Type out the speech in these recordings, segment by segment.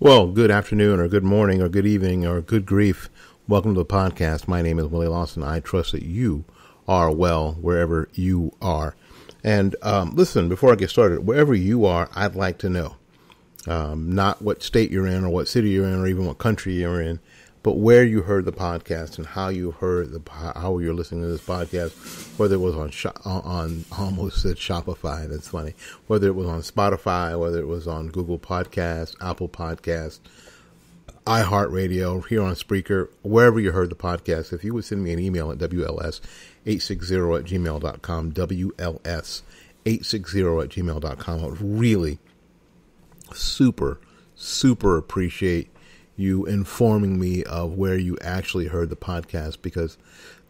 Well, good afternoon or good morning or good evening or good grief. Welcome to the podcast. My name is Willie Lawson. I trust that you are well wherever you are. And listen, before I get started, wherever you are, I'd like to know not what state you're in or what city you're in or even what country you're in, but where you heard the podcast and how you heard how you're listening to this podcast, whether it was on almost said Shopify. That's funny. Whether it was on Spotify, whether it was on Google Podcasts, Apple Podcasts, iHeartRadio, here on Spreaker, wherever you heard the podcast. If you would send me an email at WLS860@gmail.com, WLS860@gmail.com, I would really super appreciate you informing me of where you actually heard the podcast, because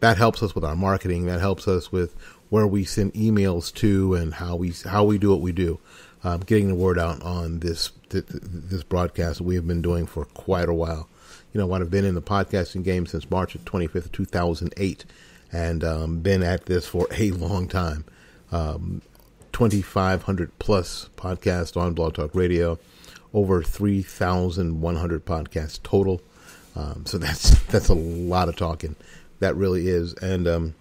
that helps us with our marketing. That helps us with where we send emails to and how we do what we do. Getting the word out on this broadcast we have been doing for quite a while. You know, I've been in the podcasting game since March of 25th, 2008, and been at this for a long time. 2,500 plus podcasts on Blog Talk Radio. Over 3,100 podcasts total. So that's a lot of talking. That really is. And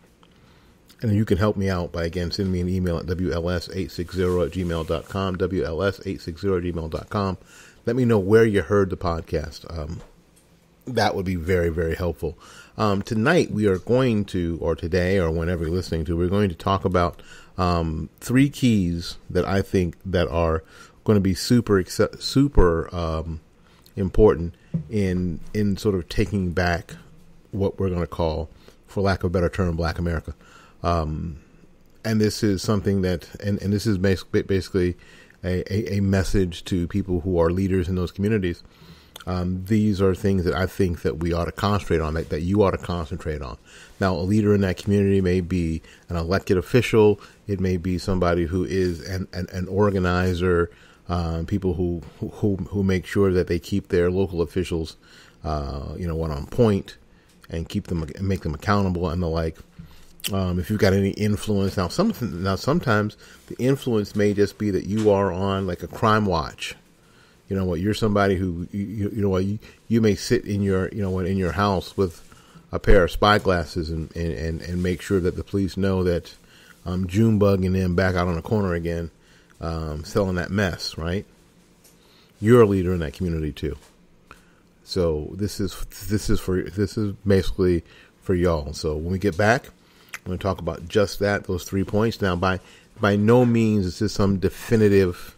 you can help me out by, again, sending me an email at WLS860@gmail.com, WLS860@gmail.com. Let me know where you heard the podcast. That would be very, very helpful. Tonight we are going to, or today, or whenever you're listening to, we're going to talk about 3 keys that I think that are going to be super important in sort of taking back what we're going to call, for lack of a better term, Black America. And this is something that, and this is basically a message to people who are leaders in those communities. These are things that I think that we ought to concentrate on, that you ought to concentrate on. Now, a leader in that community may be an elected official. It may be somebody who is an organizer, people who make sure that they keep their local officials, on point and make them accountable and the like. If you've got any influence, now sometimes the influence may just be that you are on like a crime watch. You know what? You're somebody who you may sit in your house with a pair of spy glasses and make sure that the police know that Junebug and them back out on the corner again, selling that mess. Right? You're a leader in that community too. So this is basically for y'all. So when we get back, I'm going to talk about just that, those 3 points. Now, by no means is this some definitive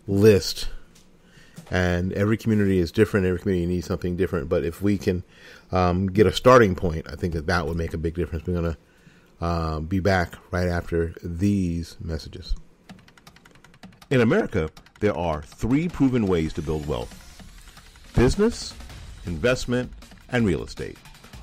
list. And every community is different. Every community needs something different. But if we can get a starting point, I think that would make a big difference. We're going to be back right after these messages. In America, there are 3 proven ways to build wealth: business, investment, and real estate.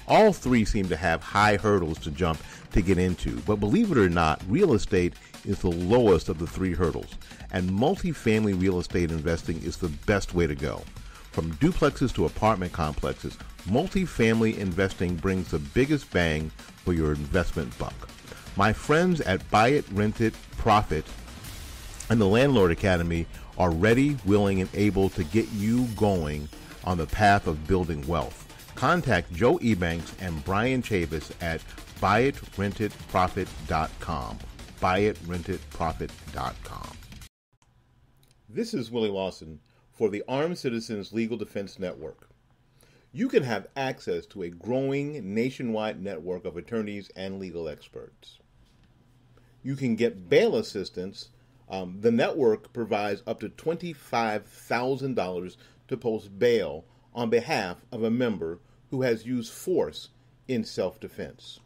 All 3 seem to have high hurdles to jump to get into. But believe it or not, real estate is the lowest of the 3 hurdles, and multifamily real estate investing is the best way to go. From duplexes to apartment complexes, multifamily investing brings the biggest bang for your investment buck. My friends at Buy It, Rent It, Profit and the Landlord Academy are ready, willing, and able to get you going on the path of building wealth. Contact Joe Ebanks and Brian Chavis at buyitrentitprofit.com. buyitrentitprofit.com. This is Willie Lawson for the Armed Citizens Legal Defense Network. You can have access to a growing nationwide network of attorneys and legal experts. You can get bail assistance. The network provides up to $25,000 to post bail on behalf of a member who has used force in self-defense.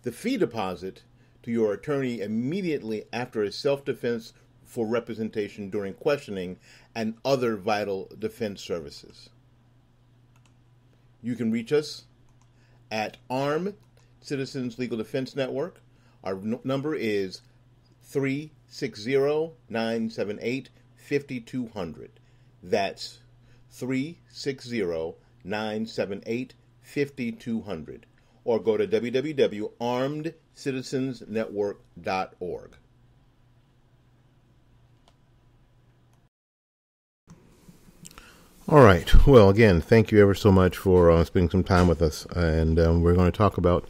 The fee deposit to your attorney immediately after a self-defense for representation during questioning and other vital defense services. You can reach us at Armed Citizens Legal Defense Network. Our number is 360-978-5200. That's 360-978-5200. Or go to www.armedcitizensnetwork.org. All right. Well, again, thank you ever so much for spending some time with us. And we're going to talk about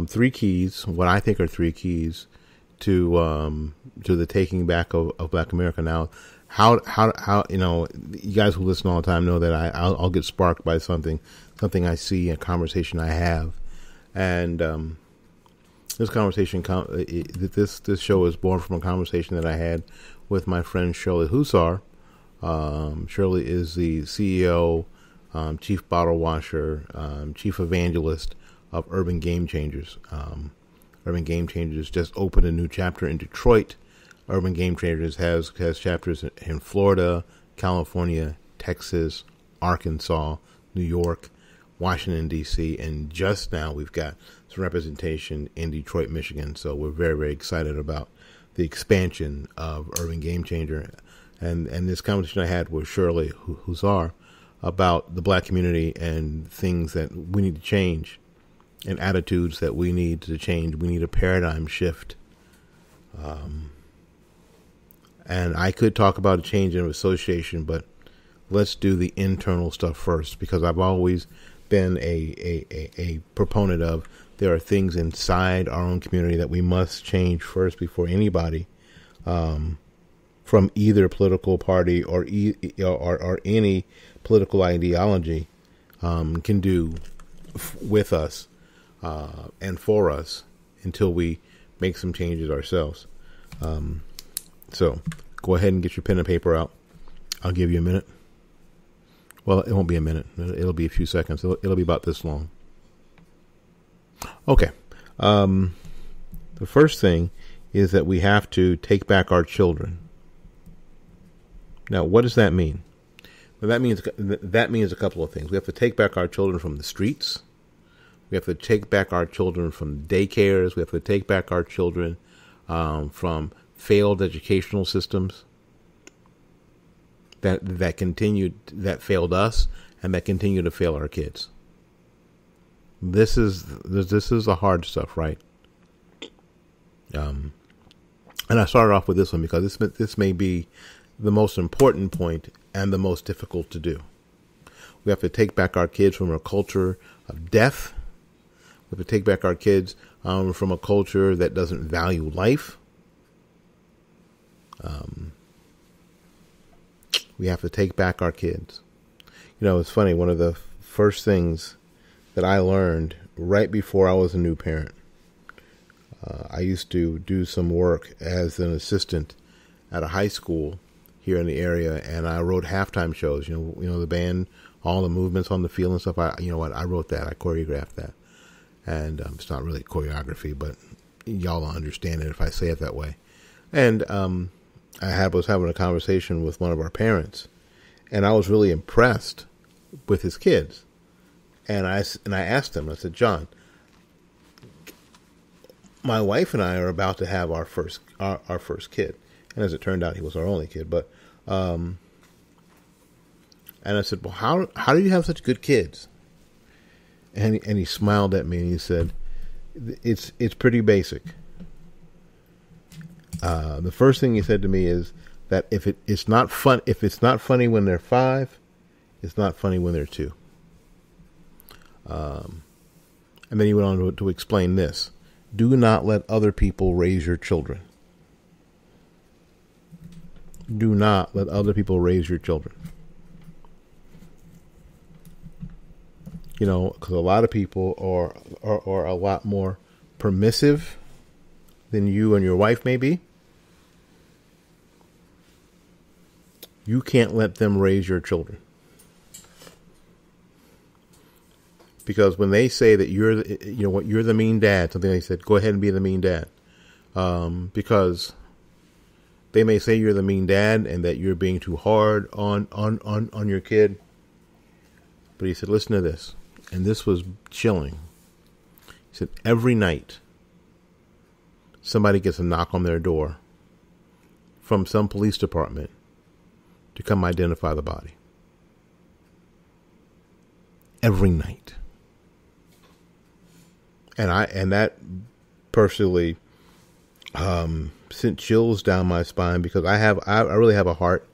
three keys, what I think are three keys to the taking back of Black America. Now, how you guys who listen all the time know that I'll get sparked by something I see, a conversation I have, and this conversation, this show is born from a conversation that I had with my friend Shirley Hussar. Shirley is the CEO, chief bottle washer, chief evangelist of Urban Game Changers. Urban Game Changers just opened a new chapter in Detroit. Urban Game Changers has chapters in Florida, California, Texas, Arkansas, New York, Washington, D.C., and just now we've got some representation in Detroit, Michigan. So we're very, very excited about the expansion of Urban Game Changer. And this conversation I had with Shirley Hussar about the Black community and things that we need to change and attitudes that we need to change. We need a paradigm shift. And I could talk about a change in association, but let's do the internal stuff first, because I've always been a proponent of there are things inside our own community that we must change first before anybody from either political party or any political ideology can do with us and for us until we make some changes ourselves. So go ahead and get your pen and paper out. I'll give you a minute. Well, it won't be a minute. It'll be a few seconds. It'll be about this long. Okay. The first thing is that we have to take back our children. Now, what does that mean? Well, that means a couple of things. We have to take back our children from the streets. We have to take back our children from daycares. We have to take back our children from failed educational systems that failed us and that continue to fail our kids. This is the hard stuff, right? And I started off with this one because this may be the most important point and the most difficult to do. We have to take back our kids from a culture of death. We have to take back our kids from a culture that doesn't value life. We have to take back our kids. It's funny. One of the first things that I learned right before I was a new parent, I used to do some work as an assistant at a high school here in the area, and I wrote halftime shows. The band, all the movements on the field and stuff. I wrote that. I choreographed that, and it's not really choreography, but y'all will understand it if I say it that way. And I was having a conversation with one of our parents, and I was really impressed with his kids. And I asked him, I said, John, my wife and I are about to have our first kid. And as it turned out, he was our only kid. But and I said, well, how do you have such good kids? And he smiled at me and he said, it's pretty basic. The first thing he said to me is that if it's not funny when they're 5, it's not funny when they're 2. And then he went on to explain this: do not let other people raise your children. Do not let other people raise your children. Because a lot of people are a lot more permissive than you and your wife may be. You can't let them raise your children. Because when they say that you're the mean dad, something they said, go ahead and be the mean dad. Because they may say you're the mean dad and that you're being too hard on your kid. But he said, listen to this. And this was chilling. He said, every night somebody gets a knock on their door from some police department to come identify the body. Every night. And that personally sent chills down my spine, because I really have a heart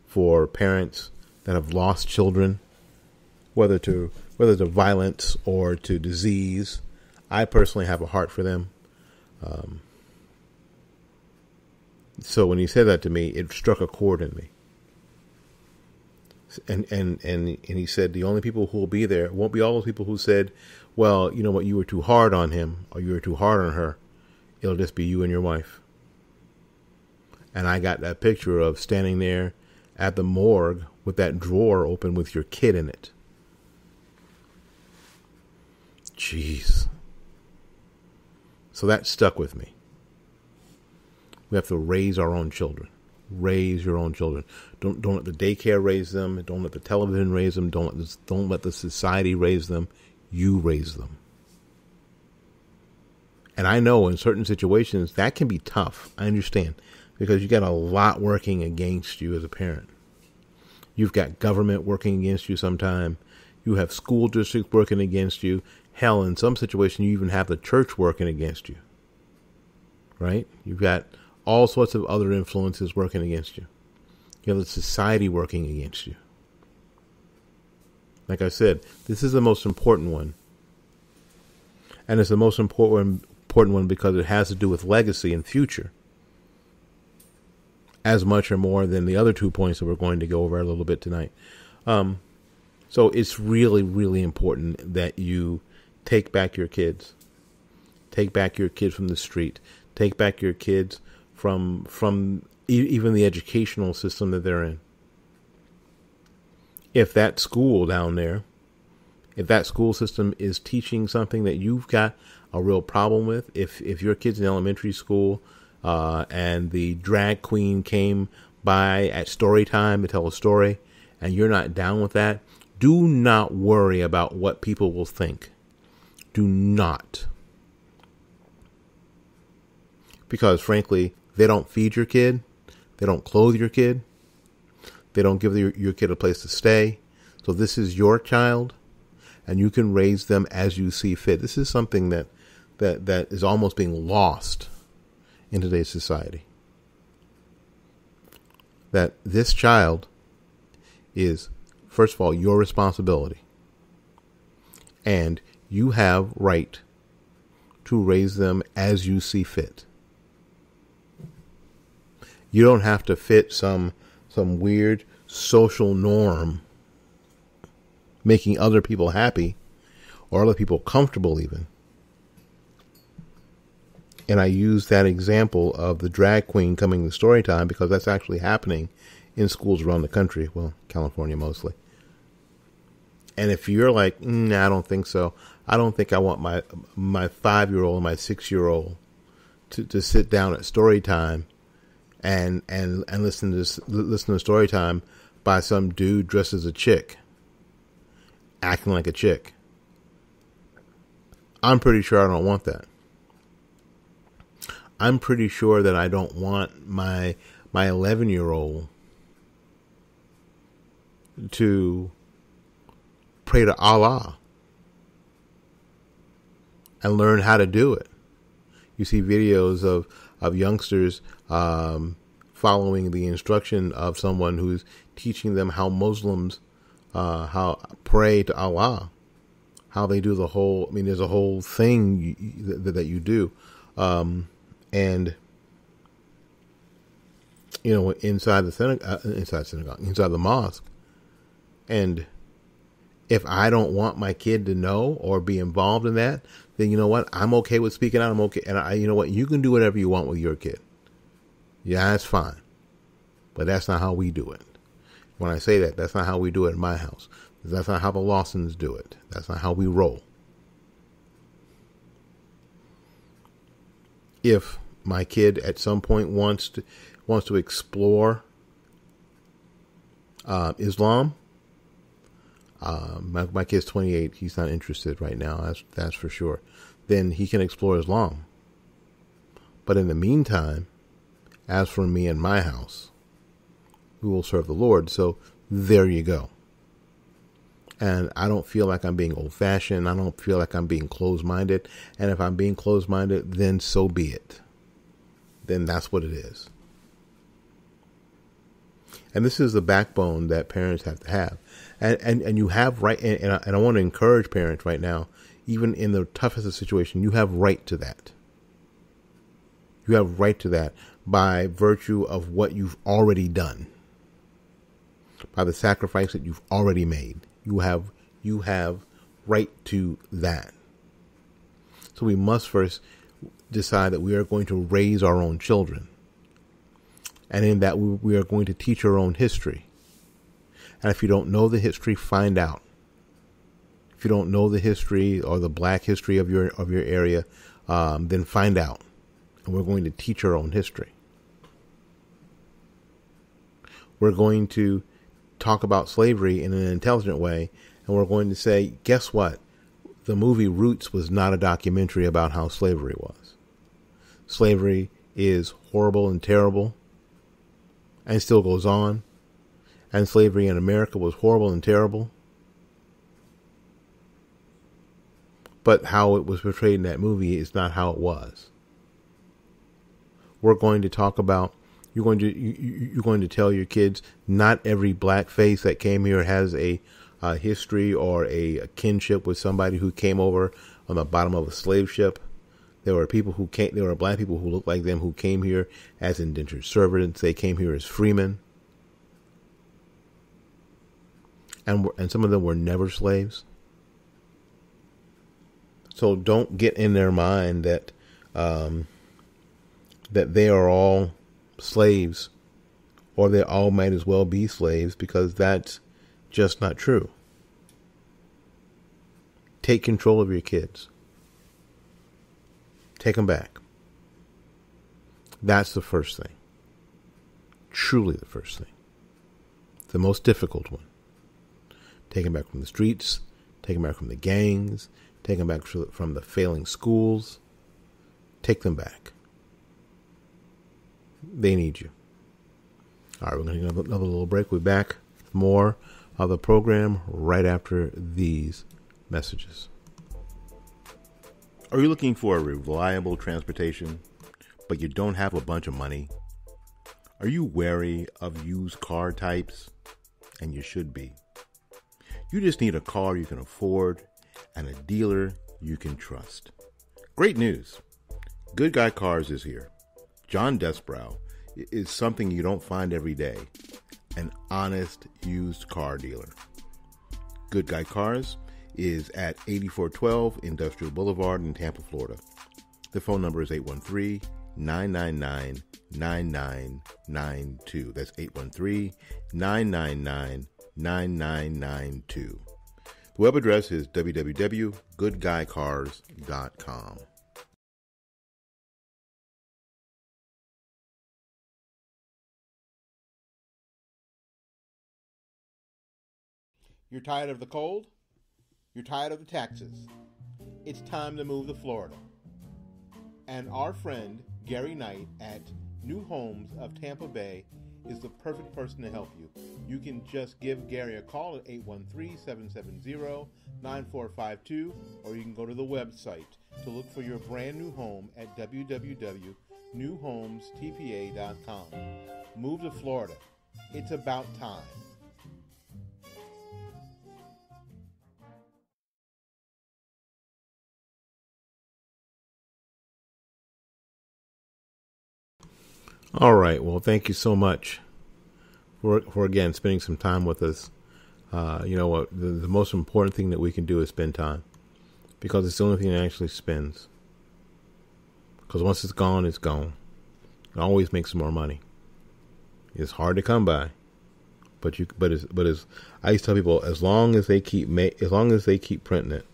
for parents that have lost children, whether to violence or to disease. I personally have a heart for them. So when he said that to me, it struck a chord in me. And he said the only people who will be there won't be all those people who said, well, you know what, you were too hard on him or you were too hard on her. It'll just be you and your wife. And I got that picture of standing there at the morgue with that drawer open with your kid in it. Jeez. So that stuck with me. We have to raise our own children. Raise your own children. Don't let the daycare raise them. Don't let the television raise them. Don't let the society raise them. You raise them. And I know in certain situations that can be tough. I understand, because you got a lot working against you as a parent. You've got government working against you sometime. You have school districts working against you. Hell, in some situations, you even have the church working against you. Right? You've got all sorts of other influences working against you. You have the society working against you. Like I said, this is the most important one. And it's the most important one because it has to do with legacy and future. As much or more than the other 2 points that we're going to go over a little bit tonight. So it's really, really important that you take back your kids. Take back your kids from the street. Take back your kids from even the educational system that they're in. If that school down there, if that school system is teaching something that you've got a real problem with, if your kid's in elementary school and the drag queen came by at story time to tell a story and you're not down with that, do not worry about what people will think. Do not. Because frankly, they don't feed your kid. They don't clothe your kid. They don't give your kid a place to stay. So this is your child, and you can raise them as you see fit. This is something that is almost being lost in today's society. That this child is, first of all, your responsibility. And you have right to raise them as you see fit. You don't have to fit some weird social norm, making other people happy or other people comfortable even. And I use that example of the drag queen coming to story time because that's actually happening in schools around the country. Well, California mostly. And if you're like, nah, I don't think so. I don't think I want my 5-year-old, my 6-year-old to sit down at story time and listen to story time by some dude dressed as a chick, acting like a chick. I'm pretty sure I don't want that. I'm pretty sure that I don't want my 11-year-old to pray to Allah and learn how to do it. You see videos of youngsters following the instruction of someone who's teaching them how Muslims how pray to Allah, how they do the whole. I mean, there's a whole thing that you do, and you know, inside the synagogue, inside the mosque, and if I don't want my kid to know or be involved in that, then you know what? I'm okay with speaking out. I'm okay. And you know what? You can do whatever you want with your kid. Yeah, that's fine. But that's not how we do it. When I say that, that's not how we do it in my house. That's not how the Lawsons do it. That's not how we roll. If my kid at some point wants to explore Islam, my kid's 28. He's not interested right now. That's for sure. Then he can explore Islam. But in the meantime, as for me and my house, we will serve the Lord. So there you go. And I don't feel like I'm being old-fashioned. I don't feel like I'm being closed-minded. And if I'm being closed-minded, then so be it. Then that's what it is. And this is the backbone that parents have to have. And you have right, and I want to encourage parents right now, even in the toughest of situations, you have right to that. You have right to that by virtue of what you've already done, by the sacrifice that you've already made. You have right to that. So we must first decide that we are going to raise our own children. And in that we are going to teach our own history. And if you don't know the history, find out. If you don't know the history or the black history of your area, then find out. And we're going to teach our own history. We're going to talk about slavery in an intelligent way, and we're going to say, guess what? The movie Roots was not a documentary about how slavery was. Slavery is horrible and terrible, and still goes on. And slavery in America was horrible and terrible. But how it was portrayed in that movie is not how it was. We're going to talk about, you're going to tell your kids, not every black face that came here has a history or a kinship with somebody who came over on the bottom of a slave ship. There were black people who looked like them who came here as indentured servants. They came here as freemen. And some of them were never slaves. So don't get in their mind that that they are all slaves, or they all might as well be slaves, because that's just not true. Take control of your kids. Take them back. That's the first thing. Truly the first thing. The most difficult one. Take them back from the streets. Take them back from the gangs. Take them back from the failing schools. Take them back. They need you. All right, we're going to take another little break. We'll be back with more of the program right after these messages. Are you looking for a reliable transportation, but you don't have a bunch of money? Are you wary of used car types? And you should be. You just need a car you can afford and a dealer you can trust. Great news. Good Guy Cars is here. John Desbrow is something you don't find every day. An honest used car dealer. Good Guy Cars is at 8412 Industrial Boulevard in Tampa, Florida. The phone number is 813-999-9992. That's 813-999-9992. The web address is www.goodguycars.com. You're tired of the cold? You're tired of the taxes? It's time to move to Florida. And our friend Gary Knight at New Homes of Tampa Bay is the perfect person to help you. You can just give Gary a call at 813-770-9452, or you can go to the website to look for your brand new home at www.newhomestpa.com. Move to Florida. It's about time. All right. Well, thank you so much for again spending some time with us. You know what? The most important thing that we can do is spend time, because it's the only thing that actually spends. Because once it's gone, it's gone. It always makes more money. It's hard to come by, but as I used to tell people, as long as they keep printing it,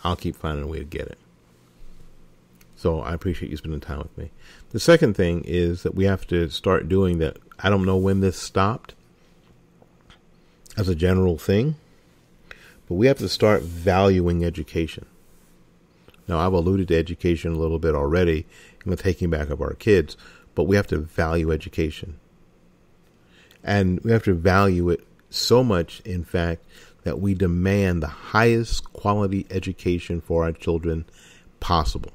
I'll keep finding a way to get it. So I appreciate you spending time with me. The second thing is that we have to start doing that. I don't know when this stopped as a general thing, but we have to start valuing education. Now, I've alluded to education a little bit already in the taking back of our kids, but we have to value education. And we have to value it so much, in fact, that we demand the highest quality education for our children possible.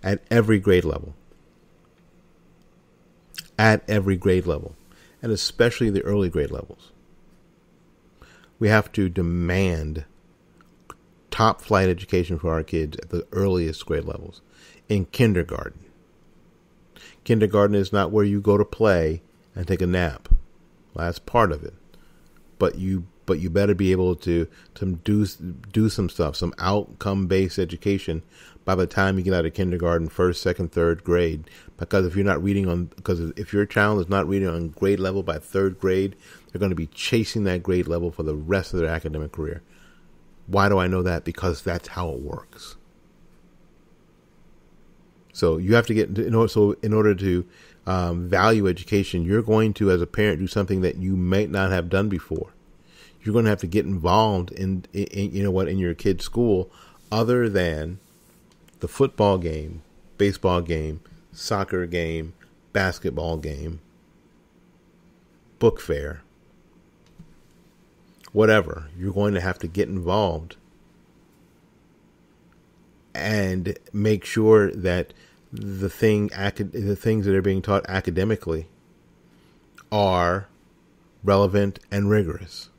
At every grade level. at every grade level, and especially the early grade levels. We have to demand top flight education for our kids at the earliest grade levels. In kindergarten. Kindergarten is not where you go to play and take a nap. Well, that's part of it. But you better be able to do some stuff, some outcome-based education by the time you get out of kindergarten, first, second, third grade. Because if your child is not reading on grade level by third grade, they're going to be chasing that grade level for the rest of their academic career. Why do I know that? Because that's how it works. So you have to get in order to value education, you're going to, as a parent, do something that you might not have done before. You're going to have to get involved in your kid's school, other than the football game, baseball game, soccer game, basketball game, book fair, whatever. You're going to have to get involved and make sure that the things that are being taught academically are relevant and rigorous.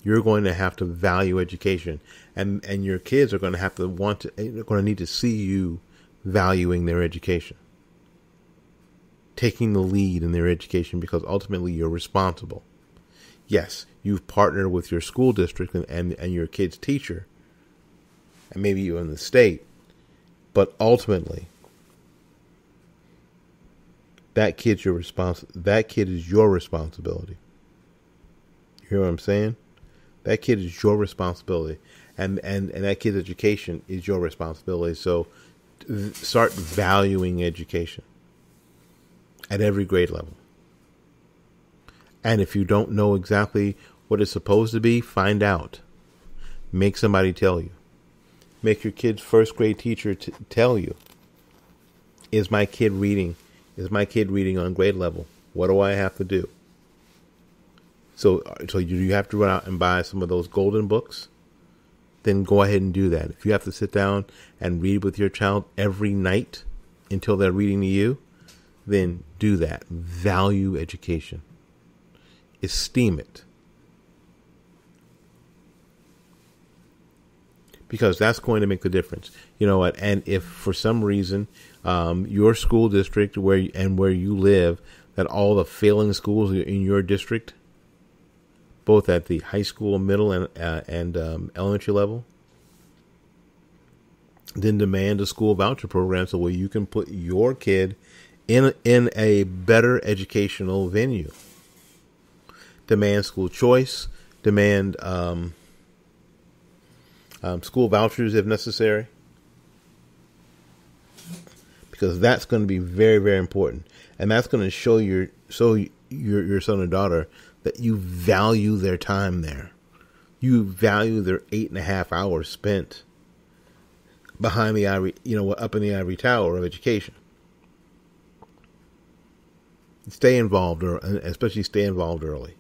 You're going to have to value education, and your kids are going to have to they're going to need to see you valuing their education, taking the lead in their education, because ultimately you're responsible. Yes, you've partnered with your school district and your kid's teacher, and maybe you in the state, but ultimately that kid is your responsibility. You hear what I'm saying? That kid is your responsibility, and that kid's education is your responsibility. So start valuing education at every grade level. And if you don't know exactly what it's supposed to be, find out. Make somebody tell you. Make your kid's first grade teacher tell you. Is my kid reading? Is my kid reading on grade level? What do I have to do? So you have to run out and buy some of those golden books? Then go ahead and do that. If you have to sit down and read with your child every night until they're reading to you, then do that. Value education. Esteem it. Because that's going to make the difference. You know what? And if for some reason your school district where you live, that all the failing schools in your district, both at the high school, middle, and elementary level, then demand a school voucher program so where you can put your kid in a better educational venue. Demand school choice. Demand school vouchers if necessary, because that's going to be very, very important, and that's going to show your son or daughter that you value their time there. You value their 8.5 hours spent behind the up in the ivory tower of education. Stay involved, especially stay involved early.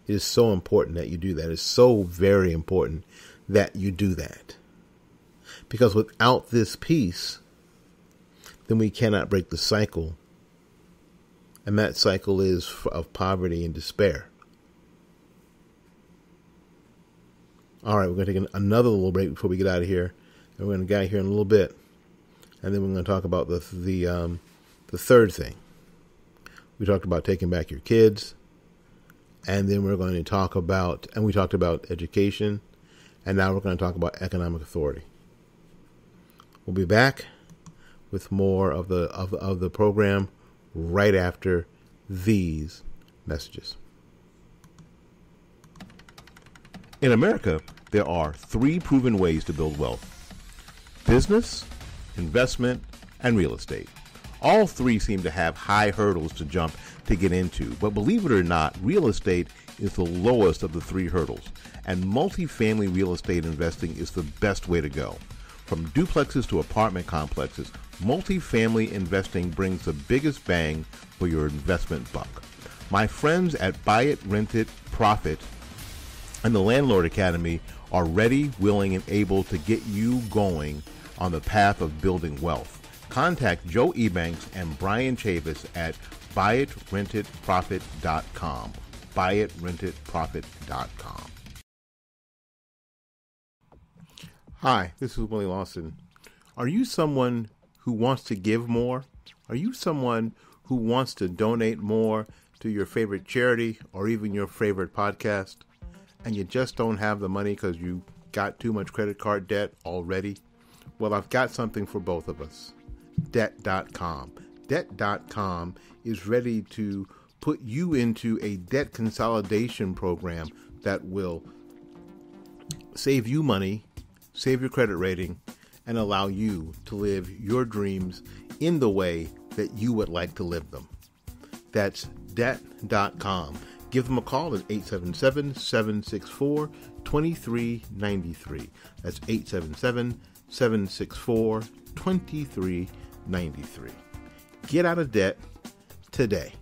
It is so important that you do that. It's so very important that you do that. Because without this piece, then we cannot break the cycle. And that cycle is of poverty and despair. All right, we're going to take another little break before we get out of here. And we're going to get out here in a little bit. And then we're going to talk about the third thing. We talked about taking back your kids. And then we're going to talk about, and we talked about education, and now we're going to talk about economic authority. We'll be back with more of the program right after these messages. In America, there are 3 proven ways to build wealth: business, investment, and real estate. All 3 seem to have high hurdles to jump to get into, but believe it or not, real estate is the lowest of the 3 hurdles, and multifamily real estate investing is the best way to go. From duplexes to apartment complexes, multifamily investing brings the biggest bang for your investment buck. My friends at Buy It, Rent It, Profit and the Landlord Academy are ready, willing, and able to get you going on the path of building wealth. Contact Joe Ebanks and Brian Chavis at buyitrentitprofit.com. buyitrentitprofit.com. Hi, this is Willie Lawson. Are you someone who wants to give more? Are you someone who wants to donate more to your favorite charity or even your favorite podcast, and you just don't have the money because you got too much credit card debt already? Well, I've got something for both of us. Debt.com. Debt.com is ready to put you into a debt consolidation program that will save you money, save your credit rating, and allow you to live your dreams in the way that you would like to live them. That's debt.com. Give them a call at 877-764-2393. That's 877-764-2393. Get out of debt today.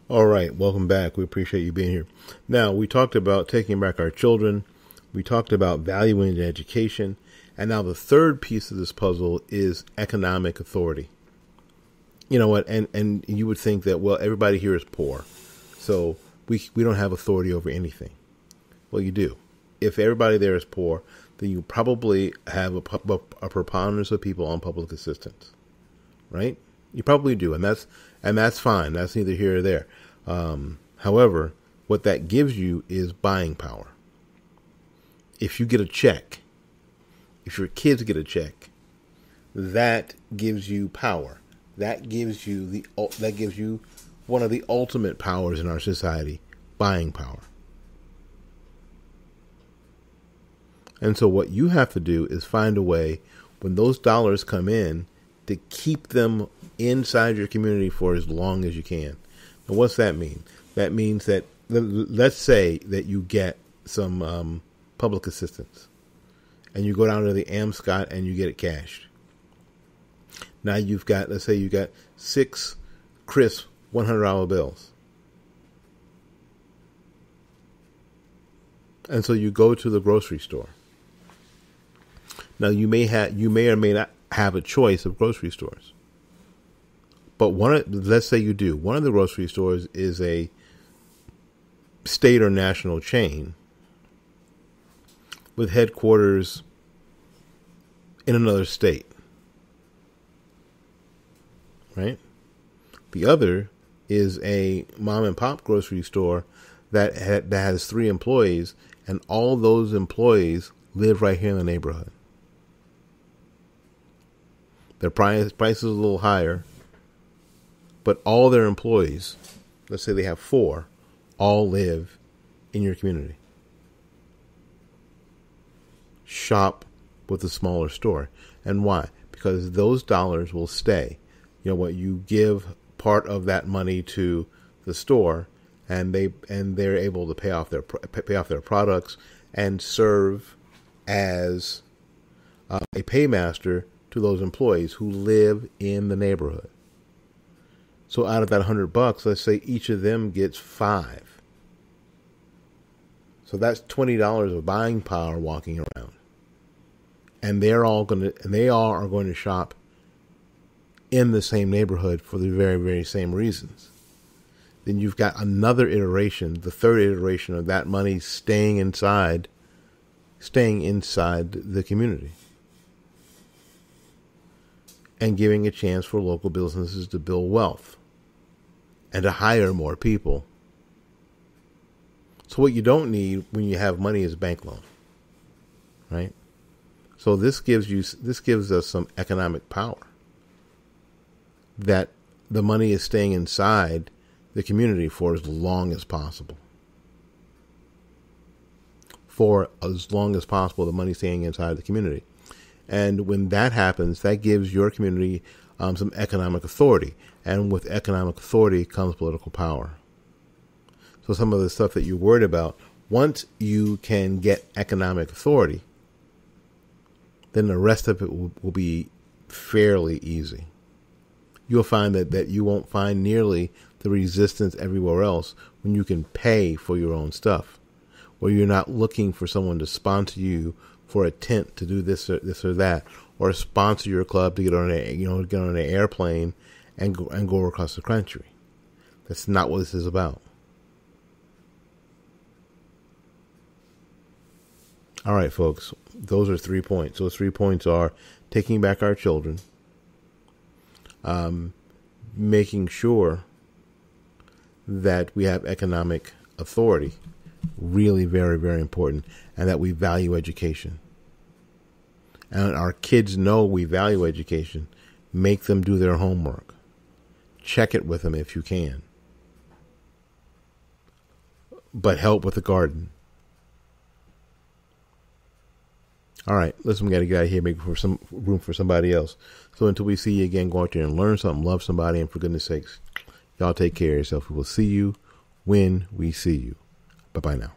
All right, welcome back. We appreciate you being here. Now, we talked about taking back our children. We talked about valuing education. And now the third piece of this puzzle is economic authority. You know what? And you would think that, well, everybody here is poor, so we don't have authority over anything. Well, you do. If everybody there is poor, then you probably have a preponderance of people on public assistance, right? You probably do, and that's fine. That's neither here or there. However, what that gives you is buying power. If you get a check, if your kids get a check, that gives you power. That gives you one of the ultimate powers in our society, buying power. And so what you have to do is find a way when those dollars come in to keep them inside your community for as long as you can. Now, what's that mean? That means that, let's say that you get some public assistance and you go down to the AmScot and you get it cashed. Now let's say you got 6 crisp $100 bills. And so you go to the grocery store. Now you may or may not have a choice of grocery stores. But let's say you do. One of the grocery stores is a state or national chain with headquarters in another state. Right? The other is a mom and pop grocery store that has 3 employees, and all those employees live right here in the neighborhood. Their price is a little higher, but all their employees, let's say they have 4, all live in your community. Shop with a smaller store. And why? Because those dollars will stay. You know what? You give part of that money to the store, and they're able to pay off their products and serve as a paymaster to those employees who live in the neighborhood. So out of that $100, let's say each of them gets 5. So that's $20 of buying power walking around, and they all are going to shop in the same neighborhood for the very, very same reasons. Then you've got another iteration, the third iteration of that money staying inside the community and giving a chance for local businesses to build wealth and to hire more people. So what you don't need when you have money is a bank loan, right? So this gives us some economic power, that the money is staying inside the community for as long as possible. For as long as possible, the money staying inside the community. And when that happens, that gives your community some economic authority. And with economic authority comes political power. So some of the stuff that you're worried about, once you can get economic authority, then the rest of it will be fairly easy. You'll find that you won't find nearly the resistance everywhere else when you can pay for your own stuff, where you're not looking for someone to sponsor you for a tent to do this or that, or sponsor your club to get on an airplane and go across the country. That's not what this is about. All right, folks, those are 3 points. Those 3 points are taking back our children, making sure that we have economic authority, really very, very important, and that we value education. And our kids know we value education. Make them do their homework. Check it with them if you can. But help with the garden. All right, listen, we got to get out of here, make some room for somebody else. So until we see you again, go out there and learn something, love somebody, and for goodness sakes, y'all take care of yourself. We will see you when we see you. Bye-bye now.